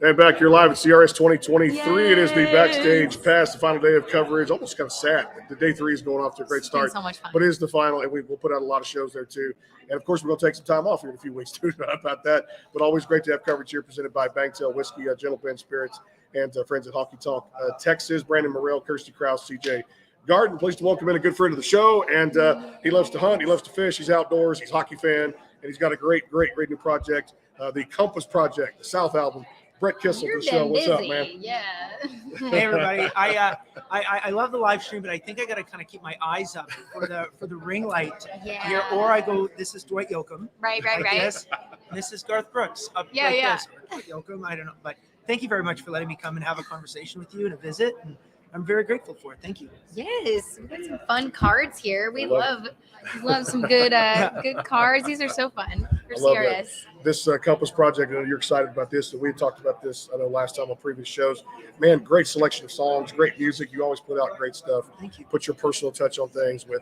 And back here live at CRS 2023. Yes. It is the backstage pass, the final day of coverage. Almost kind of sad. The day 3 is going off to a great start. It's been so much fun. But it is the final, and we'll put out a lot of shows there too. And of course, we're going to take some time off here in a few weeks too about that. But always great to have coverage here presented by Bangtail Whiskey, Gentle Ben Spirits, and friends at HonkyTonk. Texas, Brandon Morrell, Kirsty Krause, CJ Garden. Pleased to welcome in a good friend of the show. And he loves to hunt. He loves to fish. He's outdoors. He's a hockey fan. And he's got a great new project, the Compass Project, the South album. Brett Kissel to the show. What's up, man? Yeah. Hey everybody. I love the live stream, but I think I gotta kind of keep my eyes up for the ring light here, or I go, this is Dwight Yoakam. Right. This is Garth Brooks. Up Yeah. This, or Dwight Yoakam, I don't know. But thank you very much for letting me come and have a conversation with you and a visit. And I'm very grateful for it. Thank you. Yes, we've got some fun cards here. We love some good cards. These are so fun for CRS. This Compass Project, I know you're excited about this. We had talked about this, I know, last time on previous shows. Man, great selection of songs, great music. You always put out great stuff. Thank you. Put your personal touch on things with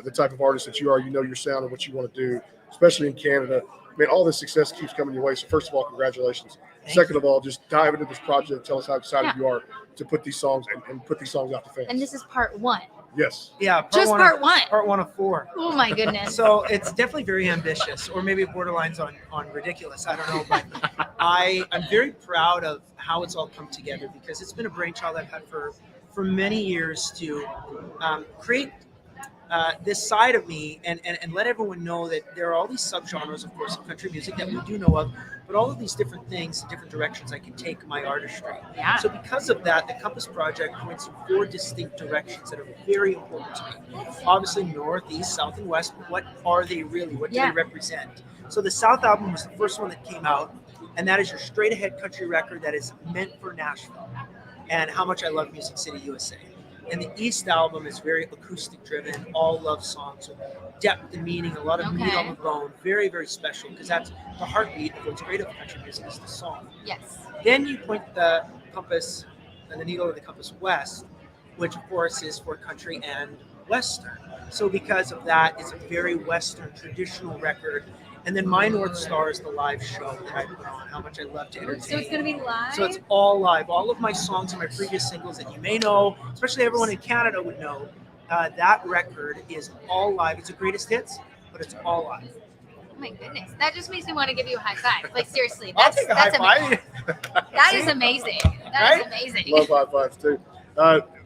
the type of artist that you are. You know your sound and what you want to do, especially in Canada. Man, all this success keeps coming your way. So first of all, congratulations. Second of all, just dive into this project. Tell us how excited you are to put these songs and put these songs out to fans. And this is part 1. Yes. Yeah. Part one. Part 1 of 4. Oh my goodness. So it's definitely very ambitious, or maybe it borderlines on ridiculous. I don't know, but I'm very proud of how it's all come together, because it's been a brainchild I've had for many years to create this side of me and let everyone know that there are all these subgenres, of course, of country music that we do know of, but all of these different things, different directions I can take my artistry. Yeah. So because of that, the Compass Project points in 4 distinct directions that are very important to me. Obviously, north, east, south, and west. What are they really? What do they represent? So the South album was the first one that came out, and that is your straight-ahead country record that is meant for Nashville and how much I love Music City, USA. And the East album is very acoustic driven, all love songs with depth and meaning, a lot of meat on the bone, very, very special, because that's the heartbeat of what's great about country music is the song. Yes. Then you point the compass and the needle of the compass west, which of course is for country and western. So because of that, it's a very western traditional record. And then my North Star is the live show that I put on, how much I love to entertain. So it's going to be live? So it's all live. All of my songs and my previous singles that you may know, especially everyone in Canada would know, that record is all live. It's a greatest hits, but it's all live. Oh my goodness. That just makes me want to give you a high five. Like, seriously. I'll take a high amazing. five. That is amazing. That is amazing. Love high fives too.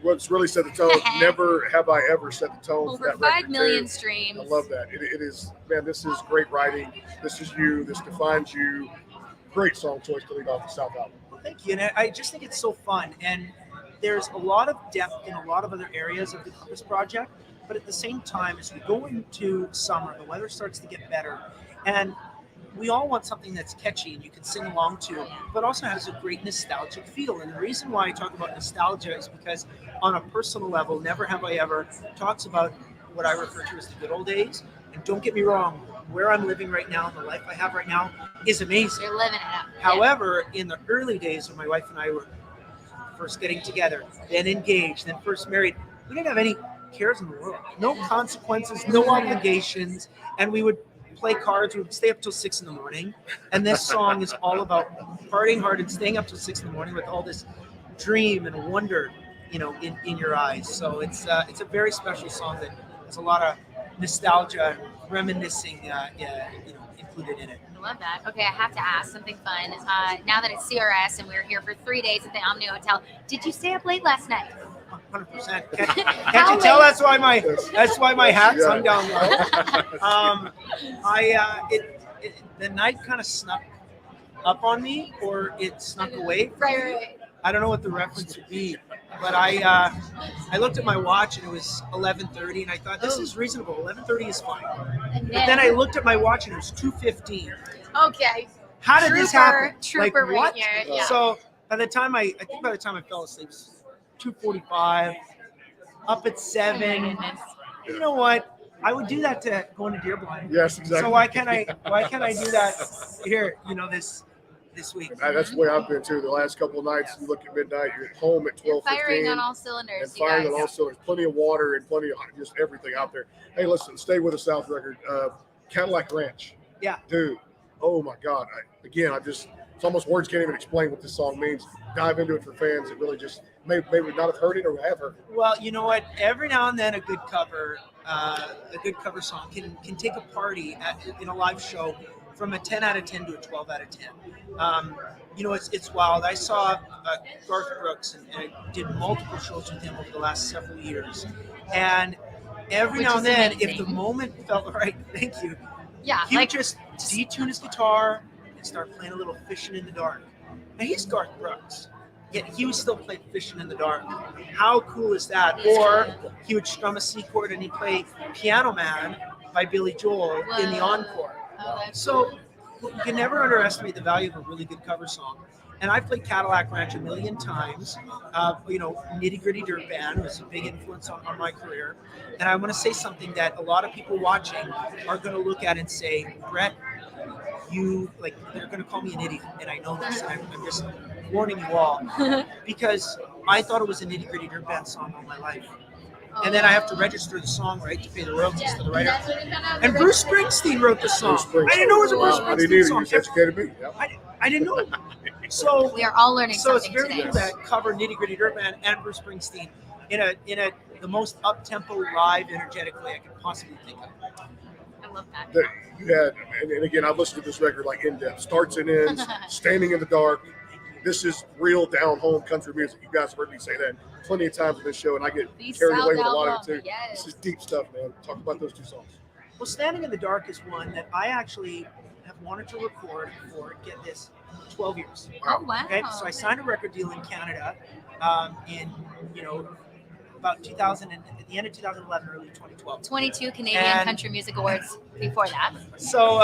What's really set the tone, never have I ever set the tone Over for that 5 record million too. streams. I love that. It is, man, this is great writing. This is you. This defines you. Great song choice to lead off the South album. Thank you. And I just think it's so fun. And there's a lot of depth in a lot of other areas of the Compass Project. But at the same time, as we go into summer, the weather starts to get better. And we all want something that's catchy and you can sing along to, but also has a great nostalgic feel. And the reason why I talk about nostalgia is because on a personal level, Never Have I Ever talks about what I refer to as the good old days. And don't get me wrong, where I'm living right now and the life I have right now is amazing. You're living it up. However, in the early days when my wife and I were first getting together, then engaged, then first married, we didn't have any cares in the world. No consequences, no obligations. And we would play cards. We would stay up till 6 a.m. And this song is all about partying hard and staying up till 6 a.m. with all this dream and wonder, in your eyes. So it's a very special song that has a lot of nostalgia and reminiscing, included in it. I love that. Okay, I have to ask something fun. Now that it's CRS and we were here for 3 days at the Omni Hotel, did you stay up late last night? 100%. Can't you tell? That's why my hat's hung down low. The night kind of snuck up on me, or it snuck away. Right. I don't know what the reference would be, but I looked at my watch and it was 11:30, and I thought this is reasonable. 11:30 is fine. But then I looked at my watch and it was 2:15. Okay. How did this happen? Trooper like, what? Right here. Yeah. So by the time I fell asleep, 2:45, up at 7. You know what? I would do that to go into deer blind. Yes, exactly. So why can't I do that here? This week. That's the way I've been too. The last couple of nights, you look at midnight, you're at home at 12:15. Firing on all cylinders. And firing on all cylinders. Plenty of water and plenty of just everything out there. Hey, listen, stay with the South record. Cadillac Ranch. Yeah. Dude, oh my God. it's almost words can't even explain what this song means. Dive into it for fans that really just may not have heard it or have heard it. Well, you know what? Every now and then, a good cover song can take a party in a live show from a 10 out of 10 to a 12 out of 10. You know, it's wild. I saw Garth Brooks and I did multiple shows with him over the last several years, and every Which now is and then, amazing. if the moment felt right, thank you, Yeah, he would like just detune his guitar and start playing a little Fishing in the Dark. Now he's Garth Brooks, yet he was still playing Fishing in the Dark. How cool is that? Or he would strum a C chord and he'd play Piano Man by Billy Joel in the Whoa. encore. Oh, that's So you can never underestimate the value of a really good cover song. And I've played Cadillac Ranch a million times. You know, Nitty Gritty Dirt Band was a big influence on my career. And I want to say something that a lot of people watching are going to look at and say, Brett, they're going to call me an idiot. And I know this. And I'm just warning you all. Because I thought it was a Nitty Gritty Dirt Band song all my life. And then I have to register the song, right, to pay the royalties to the writer. And Bruce Springsteen wrote the song. I didn't know it was a Bruce I didn't Springsteen either. song. You just educated me. Yep. I didn't know. So we are all learning so it's something very today. cool that cover Nitty Gritty Dirt Band and Bruce Springsteen in the most up-tempo, live, energetic way I could possibly think of. I love that. You had, and again, I've listened to this record like in depth, starts and ends, Standing in the Dark. This is real down home country music. You guys have heard me say that plenty of times in this show, and I get These carried South away with a lot of album, it too. yes. This is deep stuff, man. Talk about those two songs. Well, Standing in the Dark is one that I actually have wanted to record for, get this, 12 years. Oh, wow. Okay, so I signed a record deal in Canada in, about 2000, at the end of 2011, early 2012. 22 Canadian And- Country Music Awards before that. So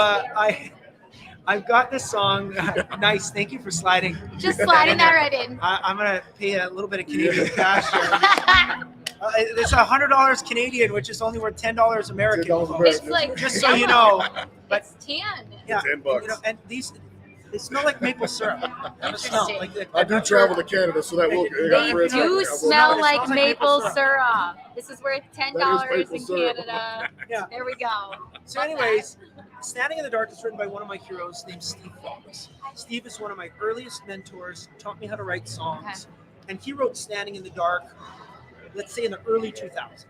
I've got this song. Nice, thank you for sliding. Just sliding that right in. I'm gonna pay a little bit of Canadian cash here. It's $100 Canadian, which is only worth $10 American. $10 American. It's like Just so you know. But it's tan. yeah, $10. you know, and these they smell like maple syrup. Have a smell. Interesting. Like I do travel to Canada, so that will. They do Yeah, smell it like smells like maple maple syrup. This is worth $10 maple in syrup. Canada. Yeah. There we go. So, anyways, Standing in the Dark is written by one of my heroes named Steve Fox. Steve is one of my earliest mentors, taught me how to write songs. And he wrote Standing in the Dark, let's say in the early 2000s.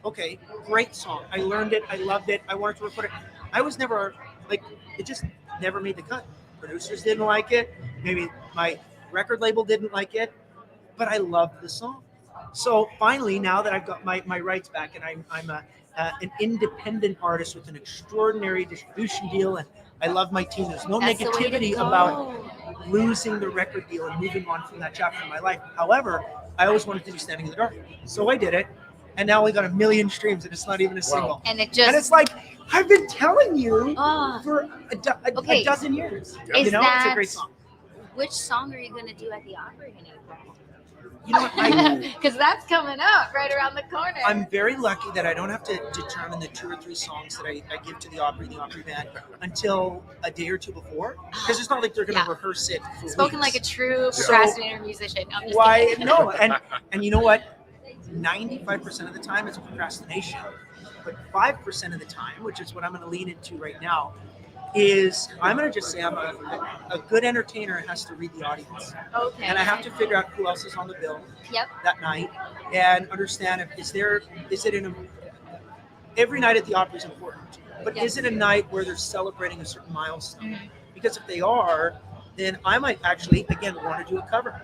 Okay, great song. I learned it. I loved it. I wanted to record it. I was never, it just never made the cut. Producers didn't like it. Maybe my record label didn't like it. But I loved the song. So finally, now that I've got my rights back and I'm an independent artist with an extraordinary distribution deal, and I love my team. There's no That's the way to negativity go. about losing the record deal and moving on from that chapter in my life. However, I always wanted to do Standing in the Dark. So I did it. And now we got 1 million streams and it's not even a single. And it And just it's like, I've been telling you oh, for Okay. a dozen years. Is It's a that- great song. which song are you going to do at the Opry in April? You know what? Because that's coming up right around the corner. I'm very lucky that I don't have to determine the 2 or 3 songs that I give to the Opry band, until a day or two before. Because it's not like they're going to Yeah. rehearse it for Spoken weeks. like a true So- procrastinator musician. I'm just Why? kidding. No. And you know what? 95% of the time it's procrastination. But 5% of the time, which is what I'm going to lean into right now, is I'm going to just say I'm a good entertainer and has to read the audience. Okay. And I have to figure out who else is on the bill Yep. that night and understand every night at the Opry is important, but Yes. is it a night where they're celebrating a certain milestone? Mhm. Because if they are, then I might actually, again, want to do a cover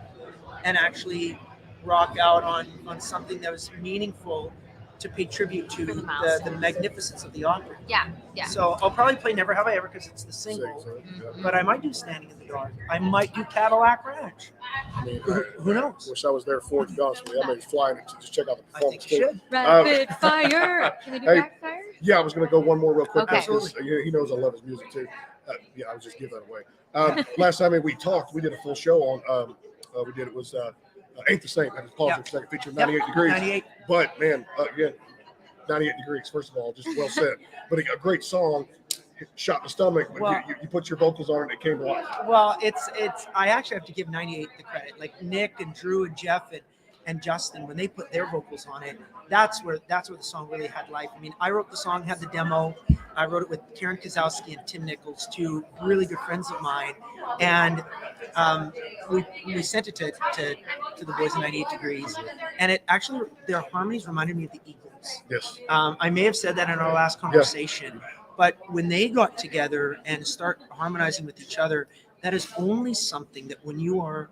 and actually rock out on something that was meaningful to pay tribute to For the the milestones. magnificence of the Opry. Yeah. Yeah. So I'll probably play Never Have I Ever because it's the single, but I might do Standing in the Dark. I might do Cadillac Ranch. I mean, Who knows? wish I was there for it, to be honest with you. I may fly in to just check out the I think performance you too. should. Rapid fire. Can we do Hey. rapid fire? Yeah, I was going to go one more real quick. Okay. Because he knows I love his music too. Yeah, I was just give that away. Last time we talked, we did a full show on. It was Ain't the Same. I just paused for a second. Featuring 98 Degrees. 98. But man, again, 98 Degrees. First of all, just well said. But a great song. Shot in the stomach. But Well- you put your vocals on it, and it came to life. Well, it's. I actually have to give 98 the credit. Like Nick and Drew and Jeff and Justin, when they put their vocals on it, that's where the song really had life. I mean, I wrote the song, had the demo. I wrote it with Karen Kozowski and Tim Nichols, two really good friends of mine, and we sent it to the boys in 98 Degrees, and it actually, their harmonies reminded me of the Eagles. Yes. I may have said that in our last conversation, but when they got together and start harmonizing with each other, that is only something that when you are,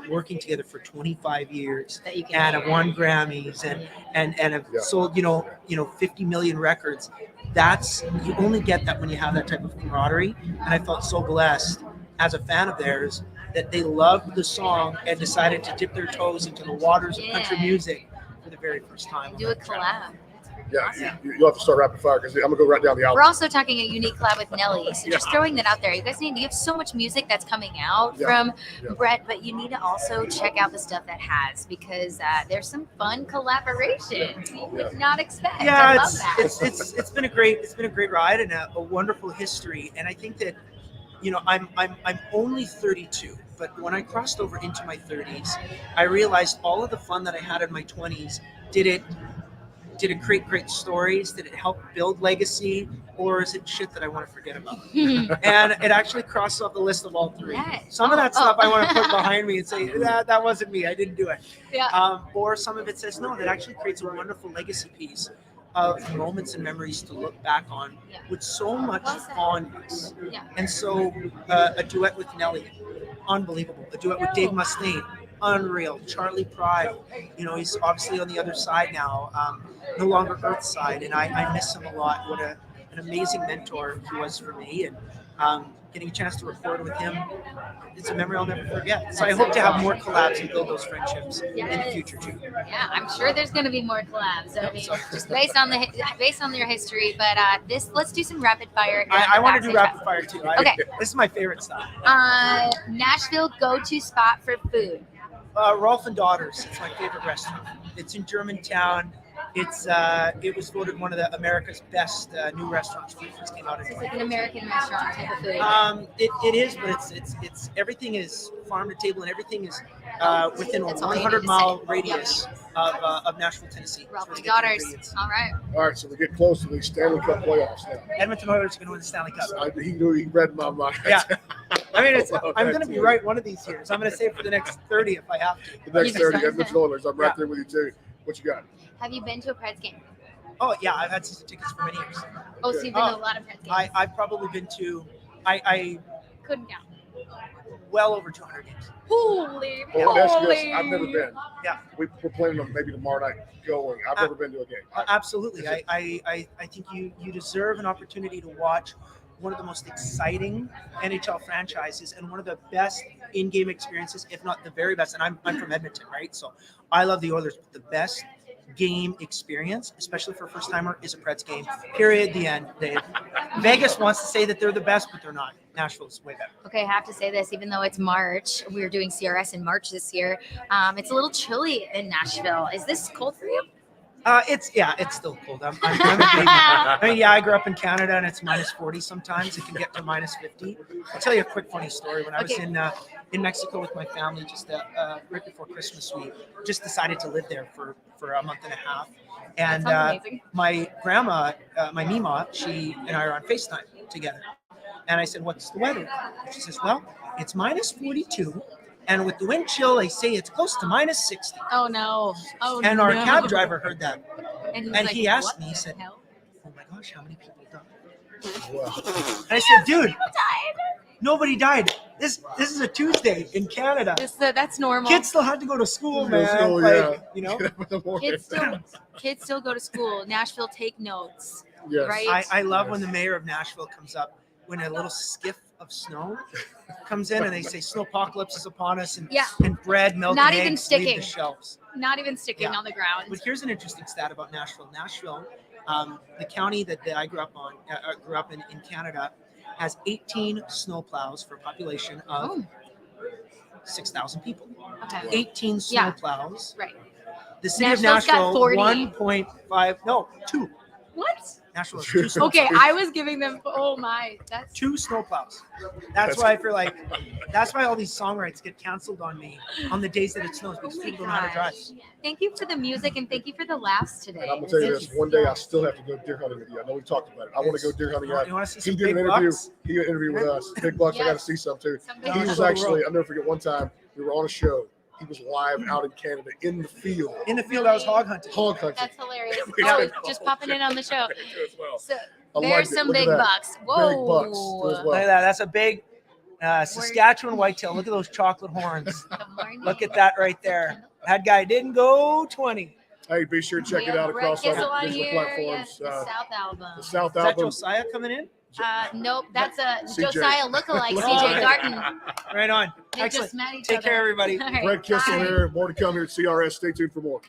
working together for 25 years That you can and hear. have won Grammys and have sold, 50 million records. You only get that when you have that type of camaraderie. And I felt so blessed as a fan of theirs that they loved the song and decided to dip their toes into the waters of country music for the very first time. Do a collab. Yeah, you'll have to start rapid fire because I'm gonna go right down the album. We're also talking a unique collab with Nelly, so just throwing that out there. You guys you have so much music that's coming out from Brett, but you need to also check out the stuff that has, because there's some fun collaborations you would not expect. I love that. It's been a great ride and a wonderful history. And I think that, I'm only 32, but when I crossed over into my 30s, I realized all of the fun that I had in my 20s, did it create great stories? Did it help build legacy? Or is it shit that I want to forget about? And it actually crosses off the list of all three. Yes. Some of that stuff I want to put behind me and say, that wasn't me. I didn't do it. Yeah. Or some of it says, no, that actually creates a wonderful legacy piece of moments and memories to look back on with so much fondness. Yeah. And so a duet with Nelly, unbelievable. A duet with Dave Mustaine, unreal. Charlie Pride, he's obviously on the other side now, no longer Earthside, and I miss him a lot. What an amazing mentor he was for me, and getting a chance to record with him, it's a memory I'll never forget. So I hope to have more collabs and build those friendships in the future too. Yeah, I'm sure there's going to be more collabs. I mean, just based on their history. But let's do some rapid fire. I want to do rapid fire too. Okay. This is my favorite stuff. Nashville go-to spot for food. Rolf and Daughters. It's my favorite restaurant. It's in Germantown. It was voted one of America's best new restaurants when it first came out. So it's like an American restaurant type of food. It is, but it's everything is farm to table, and everything is within a That's all you need to 100-mile say. radius of Nashville, Tennessee. Rolf That's and where they get the Daughters. ingredients. All right. All right, so we get close to the Stanley Cup playoffs now. Edmonton Oilers are going to win the Stanley Cup. He read my mind. Yeah. I mean, I'm going to be right one of these years. I'm going to say for the next 30 if I have to. The next 30, Edmonton Oilers. I'm right there with you too. What you got? Have you been to a Preds game? Oh, yeah. I've had season tickets for many years. Oh, so you've been to a lot of Preds games. I've probably been to, I Couldn't count. well over 200 games. Holy Oh, that's good. moly. I've never been. Yeah. We're planning on maybe tomorrow night going. I've never been to a game. Absolutely. I think you deserve an opportunity to watch one of the most exciting NHL franchises and one of the best in-game experiences, if not the very best. And I'm from Edmonton, right? So I love the Oilers, but the best game experience, especially for a first timer, is a Preds game. Period. The end. Vegas wants to say that they're the best, but they're not. Nashville's way better. Okay, I have to say this, even though it's March, we were doing CRS in March this year. It's a little chilly in Nashville. Is this cold for you? It's still cold. I'm a baby. I mean, I grew up in Canada and it's minus 40 sometimes. It can get to minus 50. I'll tell you a quick funny story. When I was in Mexico with my family, just right before Christmas, we just decided to live there for a month and a half. And my grandma, my Mima, she and I are on FaceTime together. And I said, "What's the weather?" And she says, "Well, it's minus 42. And with the wind chill, they say it's close to minus 60. Oh, no. Oh, and no. our cab driver heard that. And he asked "What me, he the said, hell?" "Oh my gosh, how many people died?" Wow. And I said, "Dude, nobody died. This is a Tuesday in Canada. That's normal. Kids still had to go to school, man. Oh, yeah. You know, Kids still go to school. Nashville, take notes. Yes. Right? I love when the mayor of Nashville comes up when a little skiff of snow comes in and they say snowpocalypse is upon us and bread, milk, Not and even eggs sticking. leave the shelves." Not even sticking on the ground. But here's an interesting stat about Nashville. Nashville, the county that I grew up in Canada, has 18 snowplows for a population of 6,000 people. Okay. 18 snowplows. Right. The city Nashville's of Nashville, got 40. 1.5, no, 2. What? National two snow Okay, I was giving them. Oh my, that's two snowplows. That's why I feel like that's why all these songwrites get canceled on me on the days that it snows because Oh my people don't know how to drive. gosh. Thank you for the music and thank you for the laughs today. And I'm gonna tell you Thank this: one day I still have to go deer hunting with you. I know we've talked about it. I want to go deer hunting. You want to see some He did big an interview. bucks? He did an interview with us. Big Bucks. I got to Yes. see some too. Some He big was bucks. actually. I'll never forget one time we were on a show. He was live out in Canada in the field. In the field, I was hog hunting. Hog hunting. That's hilarious. We Oh, had just popping in on the show. as well. So I there's liked it. some Look at big that. bucks. Whoa. Big bucks as Look well. at that. That's a big Saskatchewan whitetail. Look at those chocolate horns. Good morning. Look at that right there. That guy didn't go 20. Hey, be sure to check We it out have Brett across all Kissel the on digital here. platforms. Yes, the South album. The South Is that album. Josiah coming in? Nope, that's a CJ. Josiah lookalike, Oh, CJ okay. Garten. Right on. They Excellent. just met each Take other. care, everybody. All right, Brett Kissel bye. here. More to come here at CRS. Stay tuned for more.